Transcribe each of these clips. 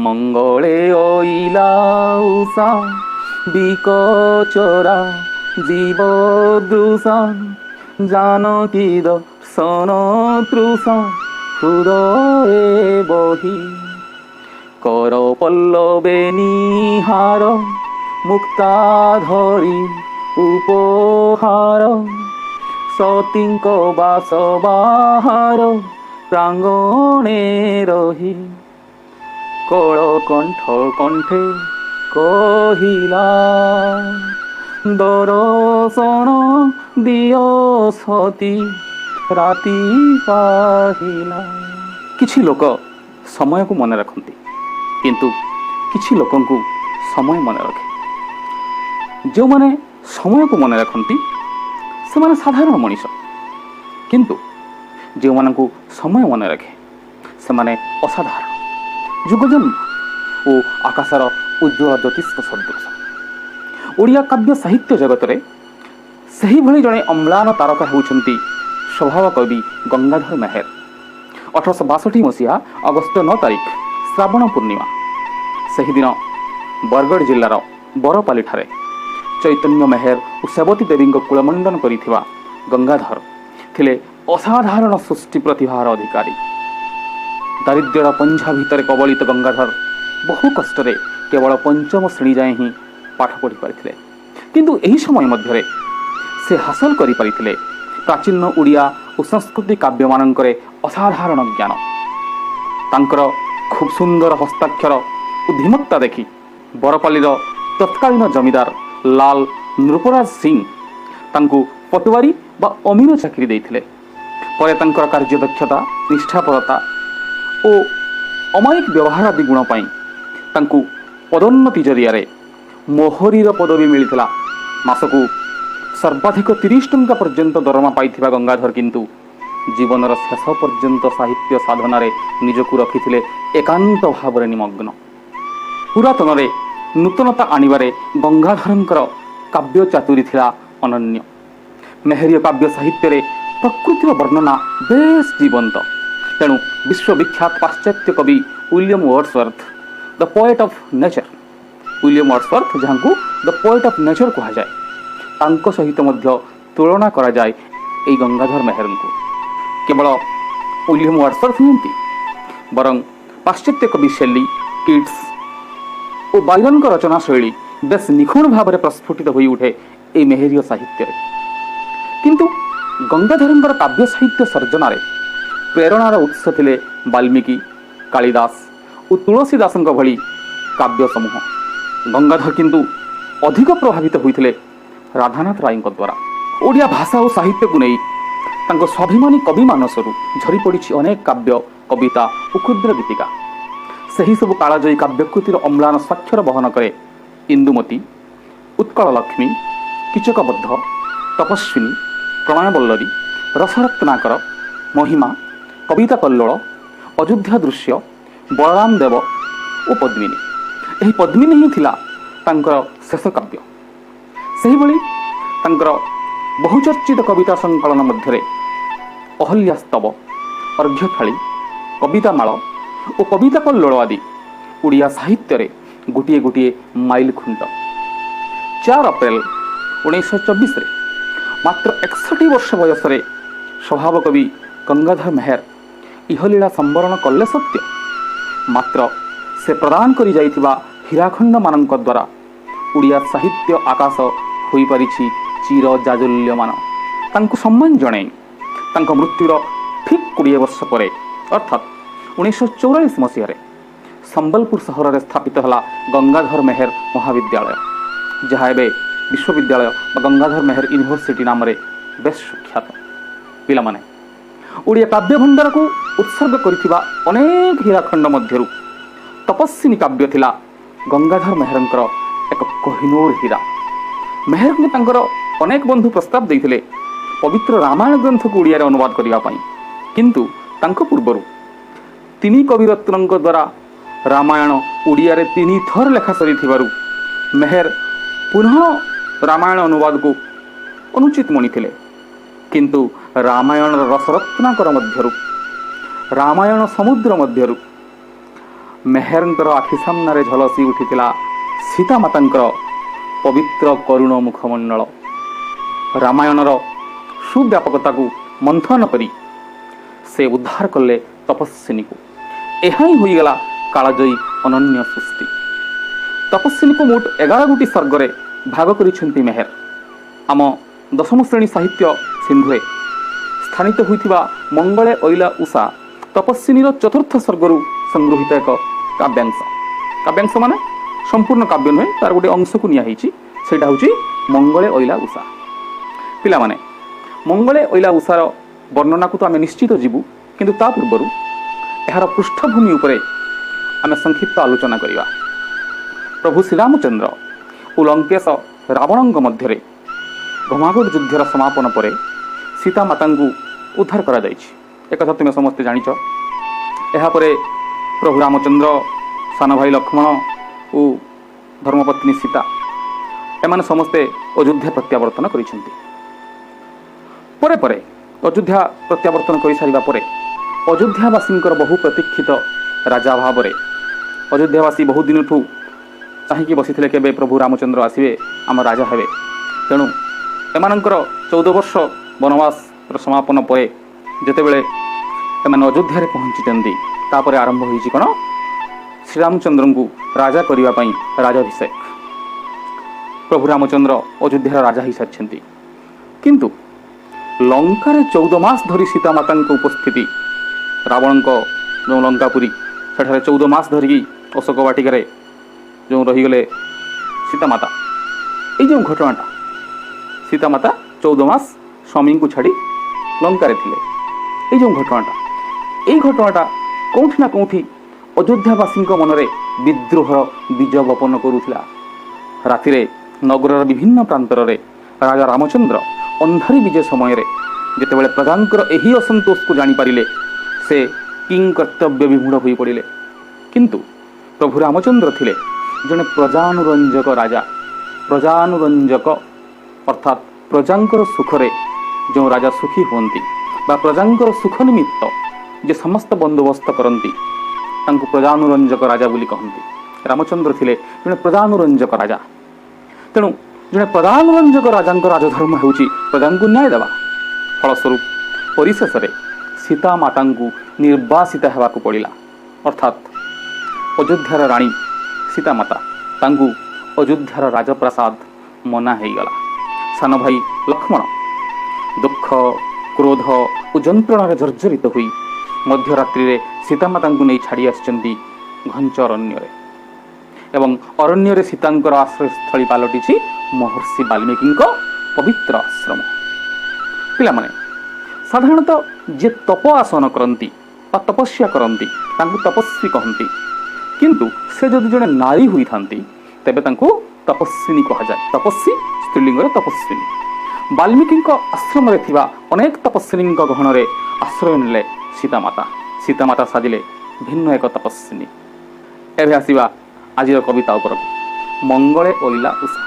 ମଙ୍ଗଳେ ଅଇଲା ଉଷା ବିକଚରା ଜୀବ ଦୃଶା ଜାନକୀ ଦର୍ଶନ ତୃଷା ହୃଦୟରେ ବହି କର ପଲ୍ଲବେ ନିହାର ମୁକ୍ତା ଧରି ଉପହାର ସତୀଙ୍କ ବାସ ବାହାର ପ୍ରାଙ୍ଗଣେ ରହି କଳ କଣ୍ଠ କଣ୍ଠେ କହିଲା ଦରଶନ ଦିଅ ସତୀ ରାତି ପାହିଲା। କିଛି ଲୋକ ସମୟକୁ ମନେ ରଖନ୍ତି, କିନ୍ତୁ କିଛି ଲୋକଙ୍କୁ ସମୟ ମନେ ରଖେ। ଯେଉଁମାନେ ସମୟକୁ ମନେ ରଖନ୍ତି ସେମାନେ ସାଧାରଣ ମଣିଷ, କିନ୍ତୁ ଯେଉଁମାନଙ୍କୁ ସମୟ ମନେ ରଖେ ସେମାନେ ଅସାଧାରଣ, ଯୁଗଜନ୍ମ ଓ ଆକାଶର ଉଜ୍ଜ୍ୱଳ ଜ୍ୟୋତିଷ ସଦୃଶ। ଓଡ଼ିଆ କାବ୍ୟ ସାହିତ୍ୟ ଜଗତରେ ସେହିଭଳି ଜଣେ ଅମ୍ଳାନ ତାରକା ହେଉଛନ୍ତି ସ୍ୱଭାବ କବି ଗଙ୍ଗାଧର ମେହେର। 1862 ମସିହା ଅଗଷ୍ଟ 9 ତାରିଖ ଶ୍ରାବଣ ପୂର୍ଣ୍ଣିମା। ସେହିଦିନ ବରଗଡ଼ ଜିଲ୍ଲାର ବରପାଲିଠାରେ ଚୈତନ୍ୟ ମେହେର ଓ ସେବତୀ ଦେବୀଙ୍କ କୁଳମଣ୍ଡନ କରିଥିବା ଗଙ୍ଗାଧର ଥିଲେ ଅସାଧାରଣ ସୃଷ୍ଟି ପ୍ରତିଭାର ଅଧିକାରୀ। ଦାରିଦ୍ର୍ୟର ପଞ୍ଝା ଭିତରେ କବଳିତ ଗଙ୍ଗାଧର ବହୁ କଷ୍ଟରେ କେବଳ ପଞ୍ଚମ ଶ୍ରେଣୀ ଯାଏଁ ହିଁ ପାଠ ପଢ଼ି ପାରିଥିଲେ, କିନ୍ତୁ ଏହି ସମୟ ମଧ୍ୟରେ ସେ ହାସଲ କରିପାରିଥିଲେ ପ୍ରାଚୀନ ଓଡ଼ିଆ ଓ ସଂସ୍କୃତି କାବ୍ୟମାନଙ୍କରେ ଅସାଧାରଣ ଜ୍ଞାନ। ତାଙ୍କର ଖୁବ୍ ସୁନ୍ଦର ହସ୍ତାକ୍ଷର ଓ ଧୀମତ୍ତା ଦେଖି ବରପାଲିର ତତ୍କାଳୀନ ଜମିଦାର ଲାଲ ନୃପରାଜ ସିଂ ତାଙ୍କୁ ପଟୁଆରୀ ବା ଅମିନ ଚାକିରି ଦେଇଥିଲେ। ପରେ ତାଙ୍କର କାର୍ଯ୍ୟଦକ୍ଷତା, ନିଷ୍ଠାପରତା ଓ ଅମାୟିକ ବ୍ୟବହାର ଆଦି ଗୁଣ ପାଇଁ ତାଙ୍କୁ ପଦୋନ୍ନତି ଜରିଆରେ ମୋହରିର ପଦବୀ ମିଳିଥିଲା। ମାସକୁ ସର୍ବାଧିକ 30 ଟଙ୍କା ପର୍ଯ୍ୟନ୍ତ ଦରମା ପାଇଥିବା ଗଙ୍ଗାଧର କିନ୍ତୁ ଜୀବନର ଶେଷ ପର୍ଯ୍ୟନ୍ତ ସାହିତ୍ୟ ସାଧନାରେ ନିଜକୁ ରଖିଥିଲେ ଏକାନ୍ତ ଭାବରେ ନିମଗ୍ନ। ପୁରାତନରେ ନୂତନତା ଆଣିବାରେ ଗଙ୍ଗାଧରଙ୍କର କାବ୍ୟ ଚାତୁରୀ ଥିଲା ଅନନ୍ୟ। ମେହେରୀୟ କାବ୍ୟ ସାହିତ୍ୟରେ ପ୍ରକୃତିର ବର୍ଣ୍ଣନା ବେଶ ଜୀବନ୍ତ। ତେଣୁ ବିଶ୍ୱବିଖ୍ୟାତ ପାଶ୍ଚାତ୍ୟ କବି William Wordsworth the poet of nature, William Wordsworth ଯାହାଙ୍କୁ ଦ ପୋଏଟ୍ ଅଫ୍ ନେଚର କୁହାଯାଏ, ତାଙ୍କ ସହିତ ମଧ୍ୟ ତୁଳନା କରାଯାଏ ଏହି ଗଙ୍ଗାଧର ମେହେରଙ୍କୁ। କେବଳ ୱିଲିୟମ ୱାର୍ଡସୱର୍ଥ ନୁହନ୍ତି, ବରଂ ପାଶ୍ଚାତ୍ୟ କବି ଶେଲି, କିଟ୍ସ ଓ ବାଇରନଙ୍କ ରଚନା ଶୈଳୀ ବେଶ ନିଖୁଣ ଭାବରେ ପ୍ରସ୍ଫୁଟିତ ହୋଇ ଉଠେ ଏହି ମେହେରୀୟ ସାହିତ୍ୟରେ। କିନ୍ତୁ ଗଙ୍ଗାଧରଙ୍କର କାବ୍ୟ ସାହିତ୍ୟ ସର୍ଜନାରେ ପ୍ରେରଣାର ଉତ୍ସ ଥିଲେ ବାଲ୍ମୀକି, କାଳିଦାସ ଓ ତୁଳସୀ ଦାସଙ୍କ ଭଳି କାବ୍ୟ ସମୂହ। ଗଙ୍ଗାଧର କିନ୍ତୁ ଅଧିକ ପ୍ରଭାବିତ ହୋଇଥିଲେ ରାଧାନାଥ ରାୟଙ୍କ ଦ୍ୱାରା। ଓଡ଼ିଆ ଭାଷା ଓ ସାହିତ୍ୟକୁ ନେଇ ତାଙ୍କ ସ୍ୱାଭିମାନୀ କବି ମାନସରୁ ଝରି ପଡ଼ିଛି ଅନେକ କାବ୍ୟ, କବିତା ଓ କ୍ଷୁଦ୍ର ଗୀତିକା। ସେହିସବୁ କାଳଜୟୀ କାବ୍ୟକୃତିର ଅମ୍ଳାନ ସ୍ୱାକ୍ଷର ବହନ କରେ ଇନ୍ଦୁମତୀ, ଉତ୍କଳ ଲକ୍ଷ୍ମୀ, କୀଚକବଦ୍ଧ, ତପସ୍ୱିନୀ, ପ୍ରଣୟବଲ୍ଲରୀ, ରସରତ୍ନାକର, ମହିମା, କବିତା କଲ୍ଲୋଳ, ଅଯୋଧ୍ୟା ଦୃଶ୍ୟ, ବଳରାମ ଦେବ ଓ ପଦ୍ମିନୀ। ଏହି ପଦ୍ମିନୀ ହିଁ ଥିଲା ତାଙ୍କର ଶେଷ କାବ୍ୟ। ସେହିଭଳି ତାଙ୍କର ବହୁଚର୍ଚ୍ଚିତ କବିତା ସଂକଳନ ମଧ୍ୟରେ ଅହଲ୍ୟାସ୍ତବ, ଅର୍ଘ୍ୟଥାଳୀ, କବିତାମାଳ ଓ କବିତା କଲ୍ଲୋଳ ଆଦି ଓଡ଼ିଆ ସାହିତ୍ୟରେ ଗୋଟିଏ ଗୋଟିଏ ମାଇଲ ଖୁଣ୍ଟ। 4 ଏପ୍ରିଲ 1924 ମାତ୍ର 61 ବର୍ଷ ବୟସରେ ସ୍ୱଭାବ କବି ଗଙ୍ଗାଧର ମେହେର ଇହଲୀଳା ସମ୍ବରଣ କଲେ ସତ୍ୟ, ମାତ୍ର ସେ ପ୍ରଦାନ କରି ଯାଇଥିବା ହୀରାଖଣ୍ଡମାନଙ୍କ ଦ୍ୱାରା ଓଡ଼ିଆ ସାହିତ୍ୟ ଆକାଶ ହୋଇପାରିଛି ଚିର ଜାଜଲ୍ୟମାନ। ତାଙ୍କୁ ସମ୍ମାନ ଜଣାଇ ତାଙ୍କ ମୃତ୍ୟୁର ଠିକ୍ 20 ବର୍ଷ ପରେ ଅର୍ଥାତ୍ 1944 ମସିହାରେ ସମ୍ବଲପୁର ସହରରେ ସ୍ଥାପିତ ହେଲା ଗଙ୍ଗାଧର ମେହେର ମହାବିଦ୍ୟାଳୟ, ଯାହା ଏବେ ବିଶ୍ୱବିଦ୍ୟାଳୟ ବା ଗଙ୍ଗାଧର ମେହେର ୟୁନିଭର୍ସିଟି ନାମରେ ବେଶ ସୁଖ୍ୟାତ। ପିଲାମାନେ, ଓଡ଼ିଆ କାବ୍ୟ ଭଣ୍ଡାରକୁ ଉତ୍ସର୍ଗ କରିଥିବା ଅନେକ ହୀରାଖଣ୍ଡ ମଧ୍ୟରୁ ତପସ୍ୱିନୀ କାବ୍ୟ ଥିଲା ଗଙ୍ଗାଧର ମେହେରଙ୍କର ଏକ କୋହିନୂର ହୀରା। ମେହେରଙ୍କୁ ତାଙ୍କର ଅନେକ ବନ୍ଧୁ ପ୍ରସ୍ତାବ ଦେଇଥିଲେ ପବିତ୍ର ରାମାୟଣ ଗ୍ରନ୍ଥକୁ ଓଡ଼ିଆରେ ଅନୁବାଦ କରିବା ପାଇଁ, କିନ୍ତୁ ତାଙ୍କ ପୂର୍ବରୁ 3 କବିରତ୍ନଙ୍କ ଦ୍ୱାରା ରାମାୟଣ ଓଡ଼ିଆରେ 3 ଥର ଲେଖା ସରିଥିବାରୁ ମେହେର ପୁନଃ ରାମାୟଣ ଅନୁବାଦକୁ ଅନୁଚିତ ମଣିଥିଲେ। କିନ୍ତୁ ରାମାୟଣର ରସରତ୍ନାକର ମଧ୍ୟରୁ, ରାମାୟଣ ସମୁଦ୍ର ମଧ୍ୟରୁ मेहरंकर आखि सामने झलसी उठिथिला सीता मातांकर पवित्र करुण मुखमंडल। रामायणर सुव्यापकता को मंथन करी से उद्धार कले तपस्विनी को। यह ही होईगला कालजयी अनन्य सृष्टि। तपस्विनी को मोट 11 गोटी सर्गरे भाग करिसेंती मेहर। आम दशम श्रेणी साहित्य सिंधुरे स्थानित होइथिबा मंगले ओइला उषा तपस्विनीर चतुर्थ सर्गरु संगृहित एक काव्यांश। काव्यांश माने संपूर्ण काव्य नुहे, तार गोटे अंश को निया हिची, सेटा होची मंगले ओइला उषा। पिला माने मंगले ओइला उषार वर्णना को तो आम निश्चित जीवु, किंतु ता पूर्व यार पृष्ठभूमि उपरे आम संक्षिप्त आलोचना करिबा। प्रभु श्रीरामचंद्र और लंकेश रावणंग मध्य घमाघोट युद्धर समापन पर सीता माता उद्धार करा जाइछि। एक कथा तुम समस्ते जानिछ। यापर प्रभु रामचंद्र, सान भाई लक्ष्मण और धर्मपत्नी सीता एमाने समस्ते अयोध्या प्रत्यावर्तन करिसेंती। परे परे अयोध्या प्रत्यावर्तन कर सारिबा परे अयोध्यावासींकर बहु प्रतीक्षित राजा भाव में अयोध्यावासी बहु दिन ठू चाहिए बसी केबे प्रभु रामचंद्र आसवे आम राजा हेबे। तेणु एमानंकर 14 वर्ष वनवास समापन पर जितेबले एमाने अयोध्या पहुंची तापर आरंभ होइछि कोन श्रीरामचंद्र को राजा करने राजाभिषेक। प्रभु रामचंद्र अयोध्यार राजा ही सारी, किंतु लंकार 14 मास धरी सीता माता उपस्थिति रावण जो लंकापुरी सेठारे 14 मास धरिकी अशोक वाटिकार जो रहीगले सीतामाता, ये जो घटनाटा सीता माता 14 मास स्वामी को छाड़ी लंकारे थिले, ये जो घटनाटा कौठी ना कौठी अयोध्यावासी मनरे विद्रोहर बीज बपन करुला। रातिरे नगरर विभिन्न प्रांतर रे राजा रामचंद्र अंधारी विजय समय जितेबाला प्रजांकर यही असंतोष को जानीपारे से किंग कर्तव्य विमूढ़ हो पड़े। किंतु प्रभु रामचंद्र थिले जड़े प्रजानुरंजक राजा। प्रजानुरंजक अर्थात प्रजांकर सुखरे जो राजा सुखी होती बा प्रजांकर सुख निमित्त जे समस्त बंदोबस्त करती तांको प्रजानुरंजक राजा बोली कहती। रामचंद्र थिले जड़े प्रजानुरंजक राजा। तेणु जड़े प्रजानुरंजक राजा राजधर्म होउची प्रजा को न्याय देवा। फलस्वरूप परिशेष सीता माता निर्वासित होगाक पड़ा। अर्थात अयोध्यार राणी सीता माता तांकु अयोध्यार राजप्रासाद मना हो गला। सान भाई लक्ष्मण दुख क्रोध और जंत्रणार जर्जरित हुई मध्यरात्रि सीता माता नहीं छाड़ी आसचंदी घंच अरण्य एवं अरण्य सीतांकर आश्रयस्थली पलटि महर्षि वाल्मीकि पवित्र आश्रम। पिला माने साधारणतः जे तप आसन करती तपस्या करती तपस्वी कहती, किंतु से जदि जड़े नारी हुई थांती तेबे तांको तपस्विनी कहा जाए। तपस्वी स्त्रीलिंग तपस्विनी। वाल्मीकि आश्रम अनेक तपस्विनी गहन में आश्रय नेले सीतामाता। सीतामाता साजिले भिन्न एक तपस्विनी। एबे आसीबा आजिर कविता उपर मंगले ओइला उषा।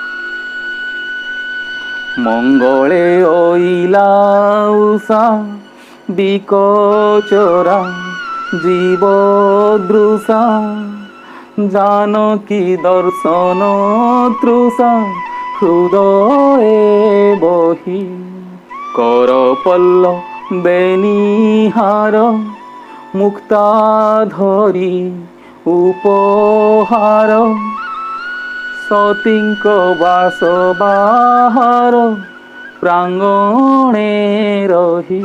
मंगले ओइला उषा बिकचरा जीवदृशा जानकी दर्शन तृषा हृदय बही कर पल्ल बेनिहार मुक्ता धरी उपहार सतींक बास बाहार प्रांगणे रही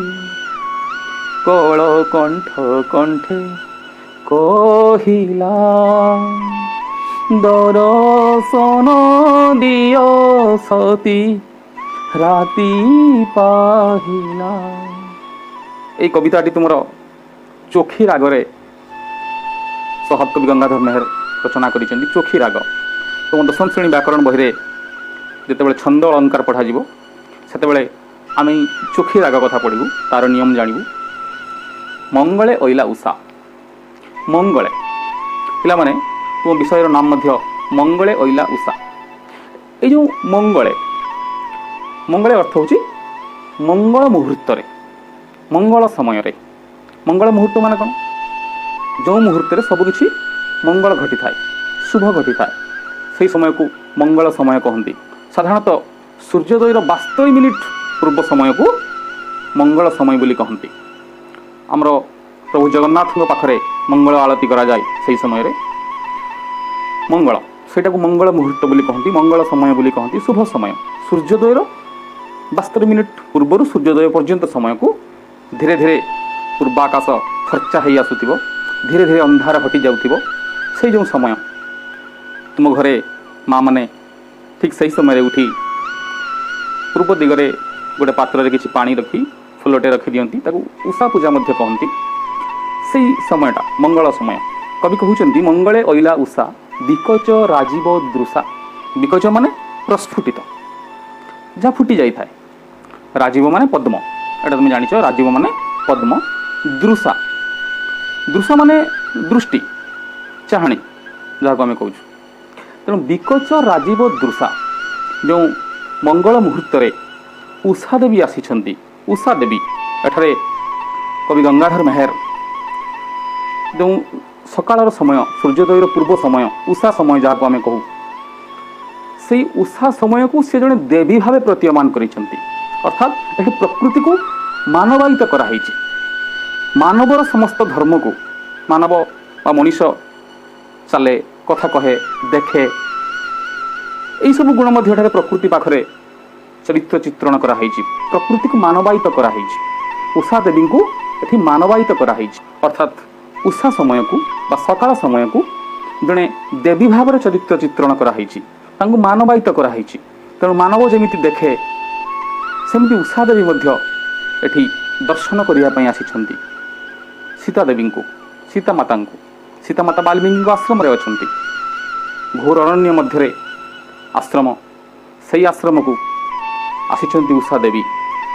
कल कंठ कंठे कहिला दर्शन दियो सती राति पाहिला। ये कविताटी तुमर चोखी रागरे सहत कवि गंगाधर मेहर रचना करिसेंती। चोखी राग तुम 10म श्रेणी व्याकरण बही जितेबाला छंद अलंकार पढ़ा से आम चोखी राग कथा पढ़ू तार नियम जानू। मंगले ओइला उषा। मंगले पिला माने तुम विषय नाम मध्य मंगले ओइला उषा। ये जो मंगले मंगले अर्थ होची मंगल मुहूर्त मंगल समय। मंगल मुहूर्त माने कौन? जो मुहूर्त सबकिछि मंगल घटी थाए शुभ घटी थाए से समय को मंगल समय कहती। साधारणतः सूर्योदयर 72 मिनिट पूर्व समय को मंगल समय बोली कहती। आमर प्रभु जगन्नाथ पाखरे मंगल आलती करा जाए से समय रे मंगल सेटा को मंगल मुहूर्त बोली कहती, मंगल समय बोली कहती, शुभ समय। सूर्योदयर 72 मिनिट पूर्व सूर्योदय पर्यंत समय को धीरे धीरे पूर्वाकाश फर्चा हो आसुथिबो, धीरे धीरे अंधार हटि जाउथिबो। से जो समय तुम घरे माँ माने ठीक सही समय उठी पूर्व दिगरे गोटे पात्र रे किछि पानी रखी फुलटे रखी दियंती, ताकू उषा पूजा मध्य कहती। से समयटा मंगल समय। कवि कहउचंती मंगले अइला उषा विकच राजीव दृशा। विकच माने प्रस्फुटित जहाँ फुटी जाई थाए, राजीव माने पद्म, एटा तुम जानिछ। राजीव माने पद्म, दृशा दृशा माने दृष्टि चाहणी जहाँ आम कहूँ। तेणु विकच राजीव दृशा जो मंगल मुहूर्त उषा देवी आसी। उषा देवी एठारे कवि गंगाधर मेहर जो सकाळर समय सूर्योदयर पूर्व समय उषा समय जहाँ आम कहू, से उषा समय को सी जड़े देवी भाव प्रतीयमान करिसेंती। अर्थात ये प्रकृति को मानवायित कराई। मानवर समस्त धर्म को मानव बा मनीष चले कथा कहे देखे यही सब गुण मध्य प्रकृति पाखरे चरित्र चित्रण कराई। प्रकृति को मानवायित कराई। उषा देवी को ये मानवायित कराई। अर्थात उषा समय को बा सकाळ समय को जड़े देवी भाव चरित्र चित्रण कराई, मानवायित कराई। तेणु मानव जमीती देखे सेमती उषा देवी मध्य एठी दर्शन करने आसी। सीता देवी को सीता माता को सीता माता वाल्मीकि आश्रम रे अछंती। घोर अरण्य मध्य आश्रम, से आश्रम को आसी उषा देवी।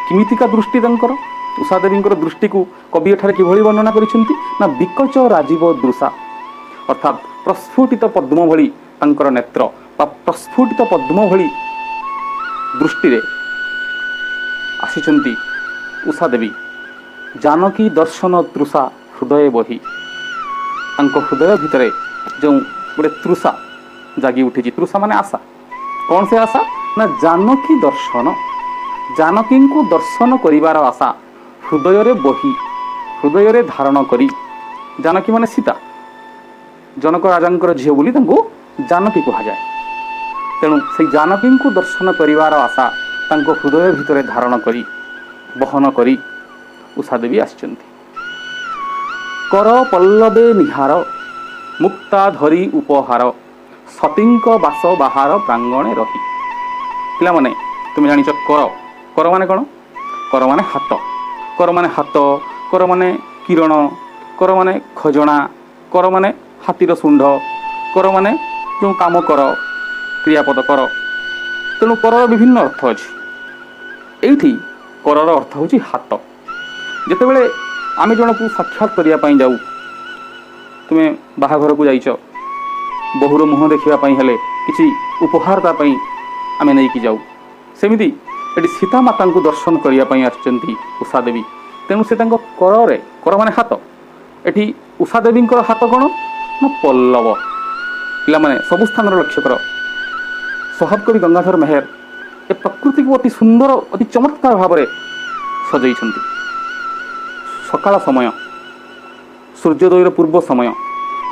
किमितिका दृष्टि तंकर उषा देवी दृष्टि को कवि एठारे किभଳି वर्णना करिसेंती ना विकच राजीव दृशा। अर्थात प्रस्फुटित पद्म भली तांकर नेत्र बा प्रस्फुटित पद्म भली दृष्टि रे आसी उषा देवी। जानकी दर्शन तृषा हृदय बही। हृदय भितर जो गोटे तृषा जागी उठी। तृषा माने आशा। कौन से आशा ना जानकी दर्शन, जानकी को दर्शन करिवार आशा हृदय रे बही, हृदय रे धारण करी। जानकी माने सीता, जनक राजा झील बोली जानकी कहा जाए। तेणु से जानकी को दर्शन करिवार आशा तांको हृदय भितर धारण करी बहन करी उषा देवी आसिचंती। कर पल्लवे निहार मुक्ता धरी उपहार सतींक बास बाहार प्रांगणे रही। पिला माने तुम जानिच कर, कर माने कौन? कर माने हाथ, कर माने हाथ, कर माने किरण, कर माने खजना, कर माने हाथीर सुंढ, कर माने जो काम कर क्रियापद कर। तेणु कर विभिन्न अर्थ अच्छी। ये करर अर्थ हूँ हाथ। जितेबले आम जन को साक्षात करने जाऊ, तुम्हें बाहाघर को जाइच, बहुर मुह देखापी हेले किसी उपहार तापाई आम नहीं जाऊ। सेमिति ये सीता माता को दर्शन करने आसचंती उषा देवी। तेणु से कर, कर माने हाथ। एठी उषा देवी हाथ कौन ना पल्लव। पिला माने सबु स्थान लक्ष्य कर। स्वभाव कवि गंगाधर मेहर ए प्रकृति को अति सुंदर अति चमत्कार भाव में सजई। सकाळ समय सूर्योदयर पूर्व समय,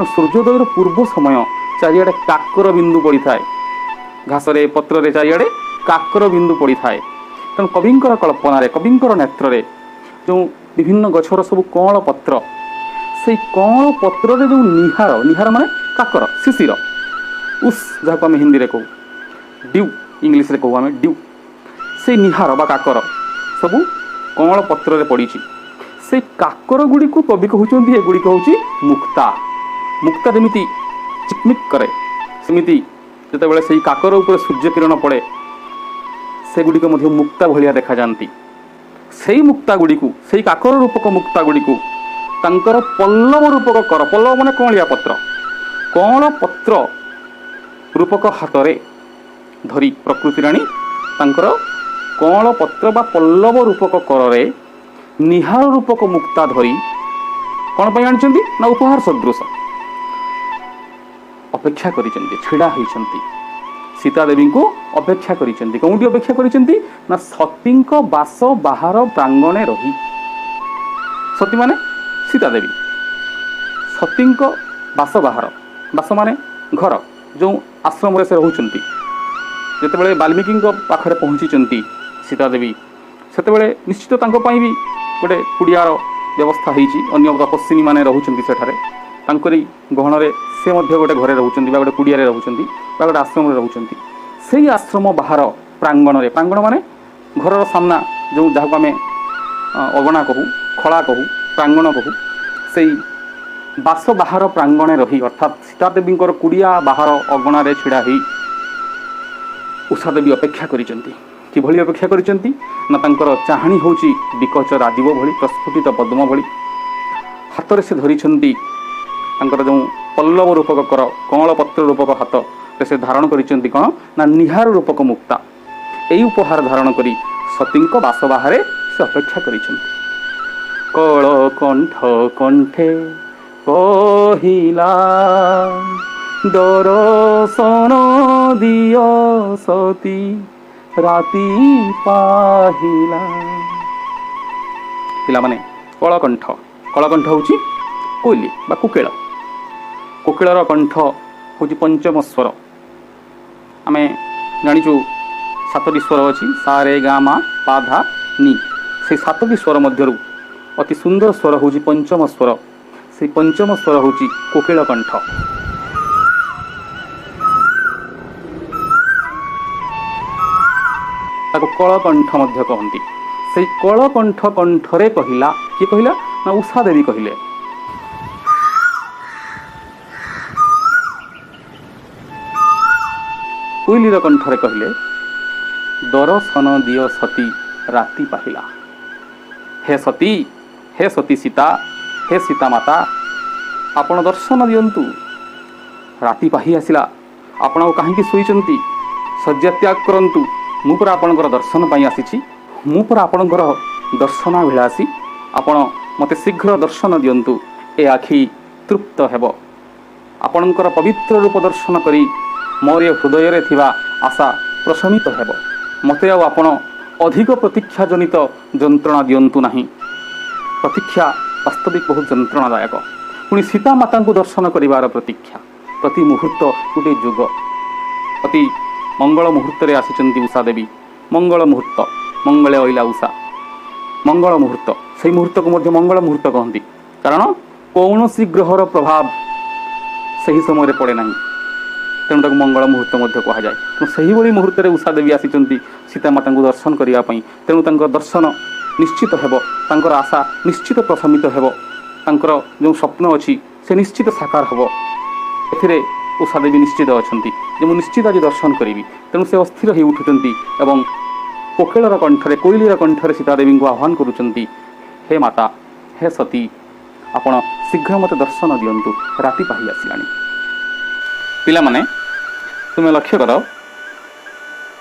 सूर्योदयर पूर्व समय चारिआडे काकर बिंदु पड़ी थाए। घासरे पत्र चारिआडे काकर बिंदु पड़ी थाए। तेणु कविंकर कल्पना, कविंकर नेत्र जो विभिन्न गछर सब कौल पत्र, से कौल पत्र जो निहार, निहार माने काकर शिशिर, उस जहाँ आम हिंदी में कहू ड्यू, इंग्लिश रे कहू आम ड्यू। से निहार बा काकर सब कौल पत्र रे पड़ी। से काकर गुड़ी को कवि कहते एगुड़िक हूँ मुक्ता। मुक्ता जमीती चिकमिक करे सेमिति जितेबाला से काकर उपर सूर्य किरण पड़े से गुड़िक मुक्ता भलिया देखा जाती। से मुक्ता गुड़ी को से काकर रूपक मुक्ता गुड़ी को तांकर पल्लव रूपक कर, पल्लव माने कौलिया पत्र, कौल पत्र रूपक हाथ रे धरी प्रकृति राणी तांकर कौल पत्र बा पल्लव रूपक कर रे निहार रूपक मुक्ता धरी कौन पाई आनिचंती ना उपहार सदृश। ଅପେକ୍ଷା କରିଛନ୍ତି, ଛିଡ଼ା ହୋଇଛନ୍ତି। ସୀତା ଦେବୀଙ୍କୁ ଅପେକ୍ଷା କରିଛନ୍ତି। କେଉଁଠି ଅପେକ୍ଷା କରିଛନ୍ତି ନା ସତୀଙ୍କ ବାସ ବାହାର ପ୍ରାଙ୍ଗଣେ ରହି। ସତୀ ମାନେ ସୀତା ଦେବୀ, ସତୀଙ୍କ ବାସ ବାହାର, ବାସ ମାନେ ଘର, ଯେଉଁ ଆଶ୍ରମରେ ସେ ରହୁଛନ୍ତି। ଯେତେବେଳେ ବାଲ୍ମୀକିଙ୍କ ପାଖରେ ପହଞ୍ଚିଛନ୍ତି ସୀତା ଦେବୀ, ସେତେବେଳେ ନିଶ୍ଚିତ ତାଙ୍କ ପାଇଁ ବି ଗୋଟେ କୁଡ଼ିଆର ବ୍ୟବସ୍ଥା ହେଇଛି। ଅନ୍ୟ ତପସ୍ୱିନୀ ମାନେ ରହୁଛନ୍ତି ସେଠାରେ, ତାଙ୍କରି ଗହଣରେ ସେ ମଧ୍ୟ ଗୋଟେ ଘରେ ରହୁଛନ୍ତି ବା ଗୋଟେ କୁଡ଼ିଆରେ ରହୁଛନ୍ତି ବା ଗୋଟେ ଆଶ୍ରମରେ ରହୁଛନ୍ତି। ସେଇ ଆଶ୍ରମ ବାହାର ପ୍ରାଙ୍ଗଣରେ, ପ୍ରାଙ୍ଗଣ ମାନେ ଘରର ସାମ୍ନା, ଯେଉଁ ଯାହାକୁ ଆମେ ଅଗଣା କହୁ, ଖଳା କହୁ, ପ୍ରାଙ୍ଗଣ କହୁ, ସେଇ ବାସ ବାହାର ପ୍ରାଙ୍ଗଣେ ରହି, ଅର୍ଥାତ୍ ସୀତା ଦେବୀଙ୍କର କୁଡ଼ିଆ ବାହାର ଅଗଣାରେ ଛିଡ଼ା ହୋଇ ଉଷା ଦେବୀ ଅପେକ୍ଷା କରିଛନ୍ତି। କିଭଳି ଅପେକ୍ଷା କରିଛନ୍ତି ନା ତାଙ୍କର ଚାହାଣୀ ହେଉଛି ବିକଚ ରାଜୀବ ଭଳି, ପ୍ରସ୍ଫୁଟିତ ପଦ୍ମ ଭଳି। ହାତରେ ସେ ଧରିଛନ୍ତି ତାଙ୍କର ଯେଉଁ ପଲ୍ଲବ ରୂପକ କର, କଅଁଳ ପତ୍ର ରୂପକ ହାତରେ ସେ ଧାରଣ କରିଛନ୍ତି କ'ଣ ନା ନିହାର ରୂପକ ମୁକ୍ତା। ଏହି ଉପହାର ଧାରଣ କରି ସତୀଙ୍କ ବାସ ବାହାରେ ସେ ଅପେକ୍ଷା କରିଛନ୍ତି। କଳ କଣ୍ଠ କଣ୍ଠେ କହିଲା ଦରଶନ ଦିଅ ସତୀ ରାତି ପାହିଲା। ପିଲାମାନେ, କଳକଣ୍ଠ, କଳକଣ୍ଠ ହେଉଛି କୋଇଲି ବା କୋକିଳ। କୋକିଳର କଣ୍ଠ ହେଉଛି ପଞ୍ଚମ ସ୍ୱର। ଆମେ ଜାଣିଛୁ 7ଟି ସ୍ୱର ଅଛି, ସା ରେ ଗା ମା ପା ଧା ନି। ସେଇ 7ଟି ସ୍ୱର ମଧ୍ୟରୁ ଅତି ସୁନ୍ଦର ସ୍ୱର ହେଉଛି ପଞ୍ଚମ ସ୍ୱର। ସେଇ ପଞ୍ଚମ ସ୍ୱର ହେଉଛି କୋକିଳ କଣ୍ଠ। ତାକୁ କଳକଣ୍ଠ ମଧ୍ୟ କହନ୍ତି। ସେଇ କଳକଣ୍ଠ କଣ୍ଠରେ କହିଲା, କିଏ କହିଲା ନା ଉଷା ଦେବୀ କହିଲେ। କୋଇଲିର କଣ୍ଠରେ କହିଲେ ଦରଶନ ଦିଅ ସତୀ ରାତି ପାହିଲା। ହେ ସତୀ, ହେ ସତୀ ସୀତା, ହେ ସୀତା ମାତା, ଆପଣ ଦର୍ଶନ ଦିଅନ୍ତୁ। ରାତି ପାହି ଆସିଲା, ଆପଣ ଆଉ କାହିଁକି ଶୋଇଛନ୍ତି? ଶଯ୍ୟା ତ୍ୟାଗ କରନ୍ତୁ। ମୁଁ ପରା ଆପଣଙ୍କର ଦର୍ଶନ ପାଇଁ ଆସିଛି, ମୁଁ ପରା ଆପଣଙ୍କର ଦର୍ଶନାଭିଳାଷୀ। ଆପଣ ମୋତେ ଶୀଘ୍ର ଦର୍ଶନ ଦିଅନ୍ତୁ, ଏ ଆଖି ତୃପ୍ତ ହେବ। ଆପଣଙ୍କର ପବିତ୍ର ରୂପ ଦର୍ଶନ କରି ମୋର ହୃଦୟରେ ଥିବା ଆଶା ପ୍ରଶମିତ ହେବ। ମୋତେ ଆଉ ଆପଣ ଅଧିକ ପ୍ରତୀକ୍ଷା ଜନିତ ଯନ୍ତ୍ରଣା ଦିଅନ୍ତୁ ନାହିଁ। ପ୍ରତୀକ୍ଷା ବାସ୍ତବିକ ବହୁତ ଯନ୍ତ୍ରଣାଦାୟକ। ପୁଣି ସୀତା ମାତାଙ୍କୁ ଦର୍ଶନ କରିବାର ପ୍ରତୀକ୍ଷା, ପ୍ରତି ମୁହୂର୍ତ୍ତ ଗୋଟିଏ ଯୁଗ। ଅତି ମଙ୍ଗଳ ମୁହୂର୍ତ୍ତରେ ଆସିଛନ୍ତି ଉଷା ଦେବୀ। ମଙ୍ଗଳ ମୁହୂର୍ତ୍ତ, ମଙ୍ଗଳେ ଅଇଲା ଉଷା, ମଙ୍ଗଳ ମୁହୂର୍ତ୍ତ। ସେଇ ମୁହୂର୍ତ୍ତକୁ ମଧ୍ୟ ମଙ୍ଗଳ ମୁହୂର୍ତ୍ତ କହନ୍ତି, କାରଣ କୌଣସି ଗ୍ରହର ପ୍ରଭାବ ସେହି ସମୟରେ ପଡ଼େ ନାହିଁ, ତେଣୁ ତାକୁ ମଙ୍ଗଳ ମୁହୂର୍ତ୍ତ ମଧ୍ୟ କୁହାଯାଏ। ତେଣୁ ସେହିଭଳି ମୁହୂର୍ତ୍ତରେ ଉଷା ଦେବୀ ଆସିଛନ୍ତି ସୀତାମାତାଙ୍କୁ ଦର୍ଶନ କରିବା ପାଇଁ। ତେଣୁ ତାଙ୍କ ଦର୍ଶନ ନିଶ୍ଚିତ ହେବ, ତାଙ୍କର ଆଶା ନିଶ୍ଚିତ ପ୍ରଶମିତ ହେବ, ତାଙ୍କର ଯେଉଁ ସ୍ୱପ୍ନ ଅଛି ସେ ନିଶ୍ଚିତ ସାକାର ହେବ। ଏଥିରେ ଉଷା ଦେବୀ ନିଶ୍ଚିତ ଅଛନ୍ତି ଯେ ମୁଁ ନିଶ୍ଚିତ ଆଜି ଦର୍ଶନ କରିବି। ତେଣୁ ସେ ଅସ୍ଥିର ହୋଇ ଉଠୁଛନ୍ତି ଏବଂ କୋକିଳର କଣ୍ଠରେ, କୋଇଲିର କଣ୍ଠରେ ସୀତା ଦେବୀଙ୍କୁ ଆହ୍ୱାନ କରୁଛନ୍ତି, ହେ ମାତା, ହେ ସତୀ, ଆପଣ ଶୀଘ୍ର ମୋତେ ଦର୍ଶନ ଦିଅନ୍ତୁ, ରାତି ପାହି ଆସିଲାଣି। ପିଲାମାନେ, ତୁମେ ଲକ୍ଷ୍ୟ କର,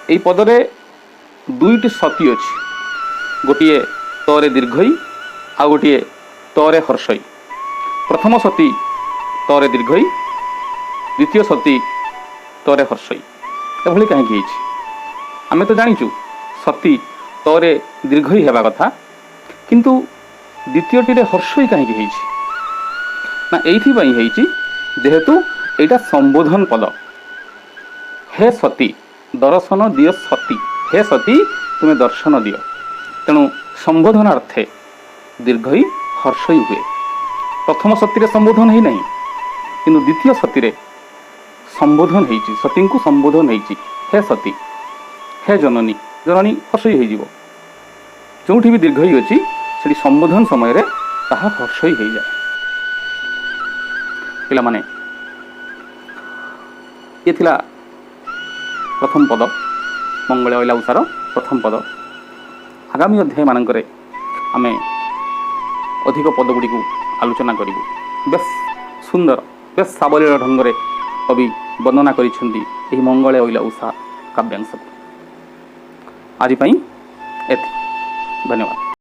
ଏହି ପଦରେ 2ଟି ସତୀ ଅଛି। ଗୋଟିଏ ତରେ ଦୀର୍ଘଇ, ଆଉ ଗୋଟିଏ ତରେ ହର୍ଷଇ। ପ୍ରଥମ ସତୀ ତରେ ଦୀର୍ଘଇ, ଦ୍ୱିତୀୟ ସତୀ ତରେ ହର୍ଷଇ। ଏଭଳି କାହିଁକି ହେଇଛି? ଆମେ ତ ଜାଣିଛୁ ସତୀ ତରେ ଦୀର୍ଘଇ ହେବା କଥା, କିନ୍ତୁ ଦ୍ୱିତୀୟଟିରେ ହର୍ଷଇ କାହିଁକି ହେଇଛି? ନା ଏଇଥିପାଇଁ ହେଇଛି ଯେହେତୁ ଏଇଟା ସମ୍ବୋଧନ ପଦ। ହେ ସତୀ, ଦର୍ଶନ ଦିଅ ସତୀ, ହେ ସତୀ ତୁମେ ଦର୍ଶନ ଦିଅ। ତେଣୁ ସମ୍ବୋଧନାର୍ଥେ ଦୀର୍ଘଇ ହର୍ଷଇ ହୁଏ। ପ୍ରଥମ ସତୀରେ ସମ୍ବୋଧନ ହେଇନାହିଁ, କିନ୍ତୁ ଦ୍ୱିତୀୟ ସତୀରେ ସମ୍ବୋଧନ ହେଇଛି, ସତୀଙ୍କୁ ସମ୍ବୋଧନ ହେଇଛି, ହେ ସତୀ, ହେ ଜନନୀ। ଜନନୀ ହର୍ଷଇ ହେଇଯିବ। ଯେଉଁଠି ବି ଦୀର୍ଘଇ ଅଛି ସେଠି ସମ୍ବୋଧନ ସମୟରେ ତାହା ହର୍ଷଇ ହେଇଯାଏ। ପିଲାମାନେ, ଇଏ ଥିଲା ପ୍ରଥମ ପଦ, ମଙ୍ଗଳେ ଅଇଲା ଉଷାର ପ୍ରଥମ ପଦ। ଆଗାମୀ ଅଧ୍ୟାୟମାନଙ୍କରେ ଆମେ ଅଧିକ ପଦଗୁଡ଼ିକୁ ଆଲୋଚନା କରିବୁ। ବେଶ ସୁନ୍ଦର, ବେଶ ସାବଲୀଳ ଢଙ୍ଗରେ କବି ବର୍ଣ୍ଣନା କରିଛନ୍ତି ଏହି ମଙ୍ଗଳେ ଅଇଲା ଉଷା କାବ୍ୟାଂଶକୁ। ଆଜି ପାଇଁ ଏତିକି। ଧନ୍ୟବାଦ।